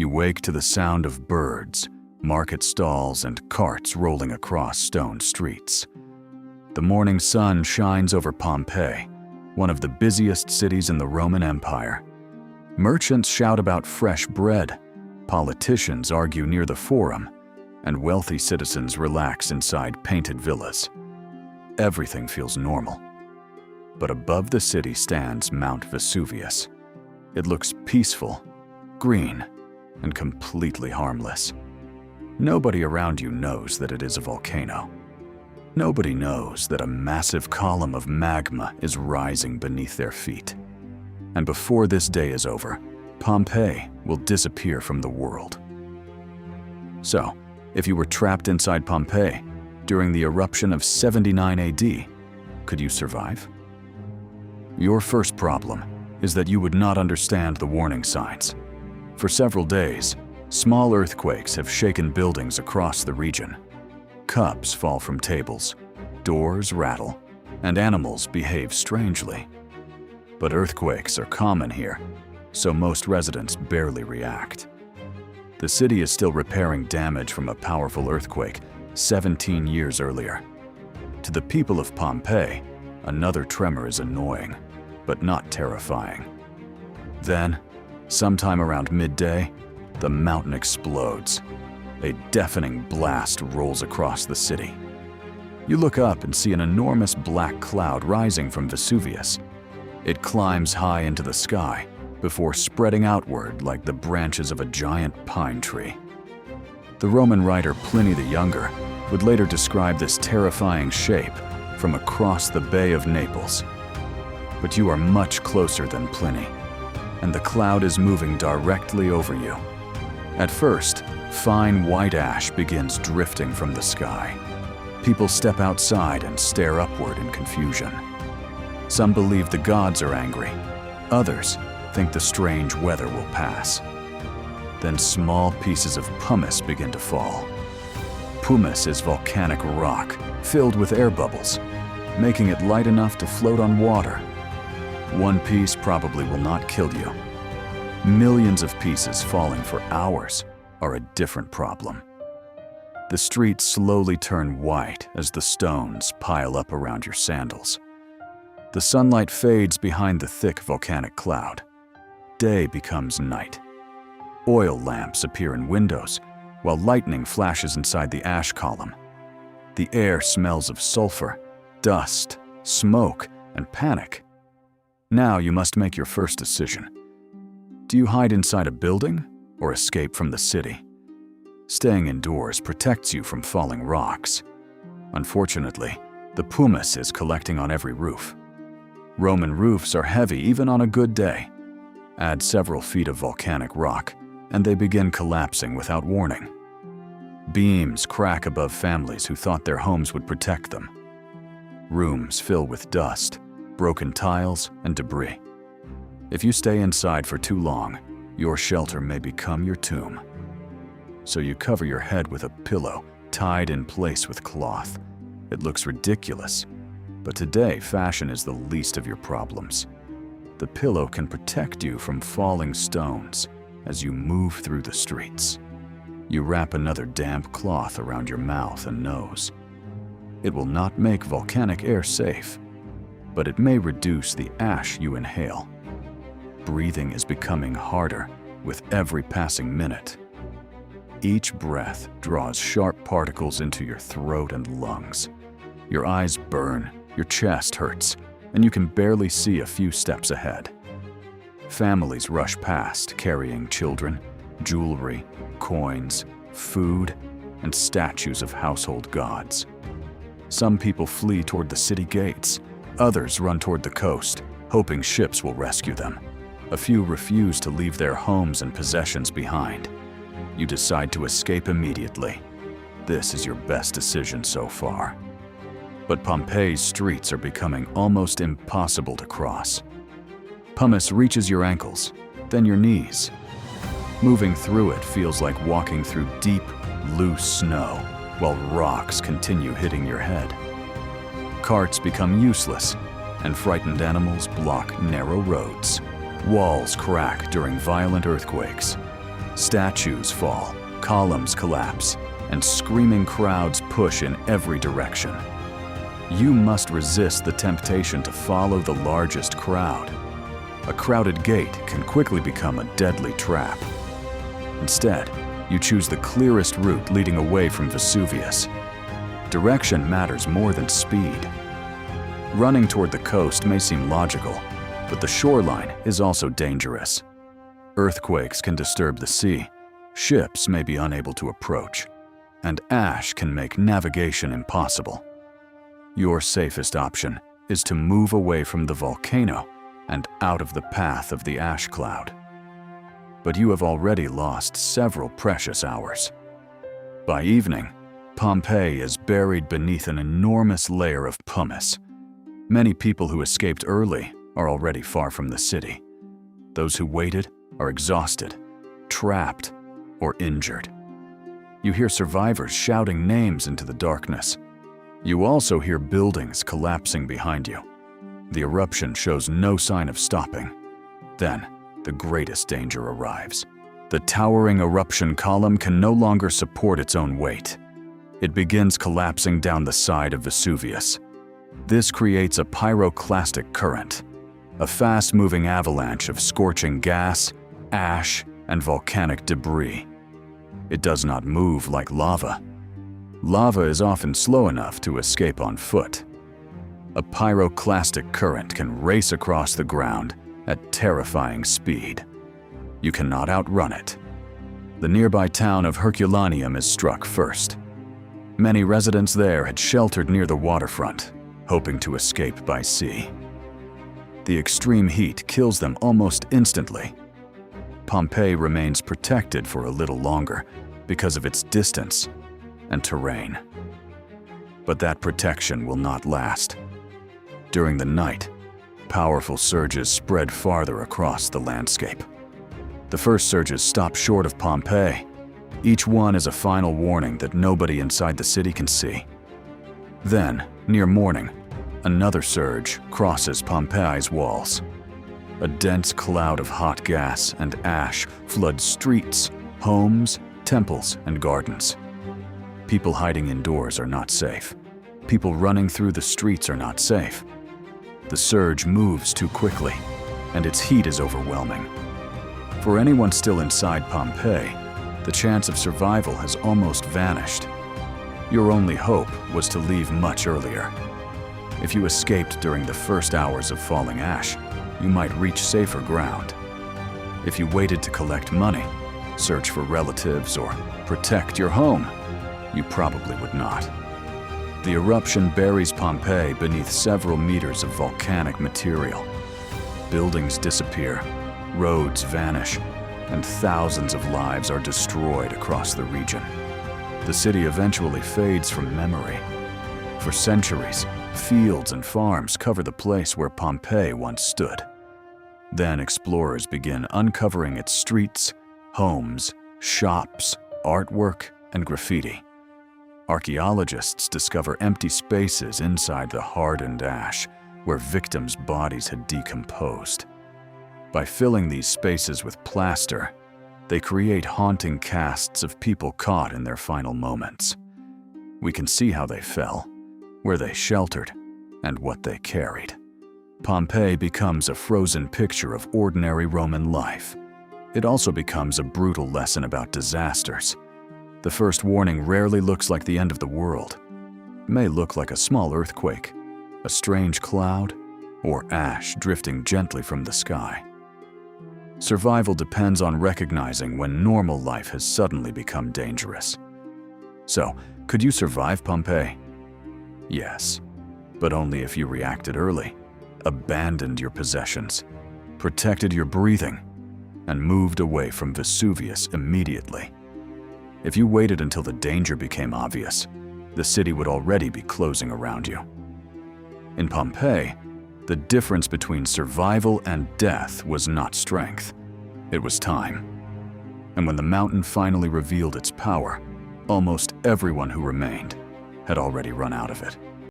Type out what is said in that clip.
You wake to the sound of birds, market stalls, and carts rolling across stone streets. The morning sun shines over Pompeii, one of the busiest cities in the Roman Empire. Merchants shout about fresh bread, politicians argue near the Forum, and wealthy citizens relax inside painted villas. Everything feels normal. But above the city stands Mount Vesuvius. It looks peaceful, green, and completely harmless. Nobody around you knows that it is a volcano. Nobody knows that a massive column of magma is rising beneath their feet. And before this day is over, Pompeii will disappear from the world. So, if you were trapped inside Pompeii during the eruption of 79 AD, could you survive? Your first problem is that you would not understand the warning signs. For several days, small earthquakes have shaken buildings across the region. Cups fall from tables, doors rattle, and animals behave strangely. But earthquakes are common here, so most residents barely react. The city is still repairing damage from a powerful earthquake 17 years earlier. To the people of Pompeii, another tremor is annoying, but not terrifying. Then, sometime around midday, the mountain explodes. A deafening blast rolls across the city. You look up and see an enormous black cloud rising from Vesuvius. It climbs high into the sky before spreading outward like the branches of a giant pine tree. The Roman writer Pliny the Younger would later describe this terrifying shape from across the Bay of Naples. But you are much closer than Pliny, and the cloud is moving directly over you. At first, fine white ash begins drifting from the sky. People step outside and stare upward in confusion. Some believe the gods are angry. Others think the strange weather will pass. Then small pieces of pumice begin to fall. Pumice is volcanic rock filled with air bubbles, making it light enough to float on water. One piece probably will not kill you. Millions of pieces falling for hours are a different problem. The streets slowly turn white as the stones pile up around your sandals. The sunlight fades behind the thick volcanic cloud. Day becomes night. Oil lamps appear in windows, while lightning flashes inside the ash column. The air smells of sulfur, dust, smoke, and panic. Now you must make your first decision. Do you hide inside a building or escape from the city? Staying indoors protects you from falling rocks. Unfortunately, the pumice is collecting on every roof. Roman roofs are heavy even on a good day. Add several feet of volcanic rock, and they begin collapsing without warning. Beams crack above families who thought their homes would protect them. Rooms fill with dust, broken tiles, and debris. If you stay inside for too long, your shelter may become your tomb. So you cover your head with a pillow tied in place with cloth. It looks ridiculous, but today fashion is the least of your problems. The pillow can protect you from falling stones as you move through the streets. You wrap another damp cloth around your mouth and nose. It will not make volcanic air safe, but it may reduce the ash you inhale. Breathing is becoming harder with every passing minute. Each breath draws sharp particles into your throat and lungs. Your eyes burn, your chest hurts, and you can barely see a few steps ahead. Families rush past carrying children, jewelry, coins, food, and statues of household gods. Some people flee toward the city gates. Others run toward the coast, hoping ships will rescue them. A few refuse to leave their homes and possessions behind. You decide to escape immediately. This is your best decision so far. But Pompeii's streets are becoming almost impossible to cross. Pumice reaches your ankles, then your knees. Moving through it feels like walking through deep, loose snow, while rocks continue hitting your head. Carts become useless, and frightened animals block narrow roads. Walls crack during violent earthquakes. Statues fall, columns collapse, and screaming crowds push in every direction. You must resist the temptation to follow the largest crowd. A crowded gate can quickly become a deadly trap. Instead, you choose the clearest route leading away from Vesuvius. Direction matters more than speed. Running toward the coast may seem logical, but the shoreline is also dangerous. Earthquakes can disturb the sea, ships may be unable to approach, and ash can make navigation impossible. Your safest option is to move away from the volcano and out of the path of the ash cloud. But you have already lost several precious hours. By evening, Pompeii is buried beneath an enormous layer of pumice. Many people who escaped early are already far from the city. Those who waited are exhausted, trapped, or injured. You hear survivors shouting names into the darkness. You also hear buildings collapsing behind you. The eruption shows no sign of stopping. Then, the greatest danger arrives. The towering eruption column can no longer support its own weight. It begins collapsing down the side of Vesuvius. This creates a pyroclastic current, a fast-moving avalanche of scorching gas, ash, and volcanic debris. It does not move like lava. Lava is often slow enough to escape on foot. A pyroclastic current can race across the ground at terrifying speed. You cannot outrun it. The nearby town of Herculaneum is struck first. Many residents there had sheltered near the waterfront, hoping to escape by sea. The extreme heat kills them almost instantly. Pompeii remains protected for a little longer because of its distance and terrain. But that protection will not last. During the night, powerful surges spread farther across the landscape. The first surges stop short of Pompeii. Each one is a final warning that nobody inside the city can see. Then, near morning, another surge crosses Pompeii's walls. A dense cloud of hot gas and ash floods streets, homes, temples, and gardens. People hiding indoors are not safe. People running through the streets are not safe. The surge moves too quickly, and its heat is overwhelming. For anyone still inside Pompeii, the chance of survival has almost vanished. Your only hope was to leave much earlier. If you escaped during the first hours of falling ash, you might reach safer ground. If you waited to collect money, search for relatives, or protect your home, you probably would not. The eruption buries Pompeii beneath several meters of volcanic material. Buildings disappear, roads vanish, and thousands of lives are destroyed across the region. The city eventually fades from memory. For centuries, fields and farms cover the place where Pompeii once stood. Then explorers begin uncovering its streets, homes, shops, artwork, and graffiti. Archaeologists discover empty spaces inside the hardened ash where victims' bodies had decomposed. By filling these spaces with plaster, they create haunting casts of people caught in their final moments. We can see how they fell, where they sheltered, and what they carried. Pompeii becomes a frozen picture of ordinary Roman life. It also becomes a brutal lesson about disasters. The first warning rarely looks like the end of the world. It may look like a small earthquake, a strange cloud, or ash drifting gently from the sky. Survival depends on recognizing when normal life has suddenly become dangerous. So, could you survive Pompeii? Yes, but only if you reacted early, abandoned your possessions, protected your breathing, and moved away from Vesuvius immediately. If you waited until the danger became obvious, the city would already be closing around you. In Pompeii, the difference between survival and death was not strength, it was time. And when the mountain finally revealed its power, almost everyone who remained had already run out of it.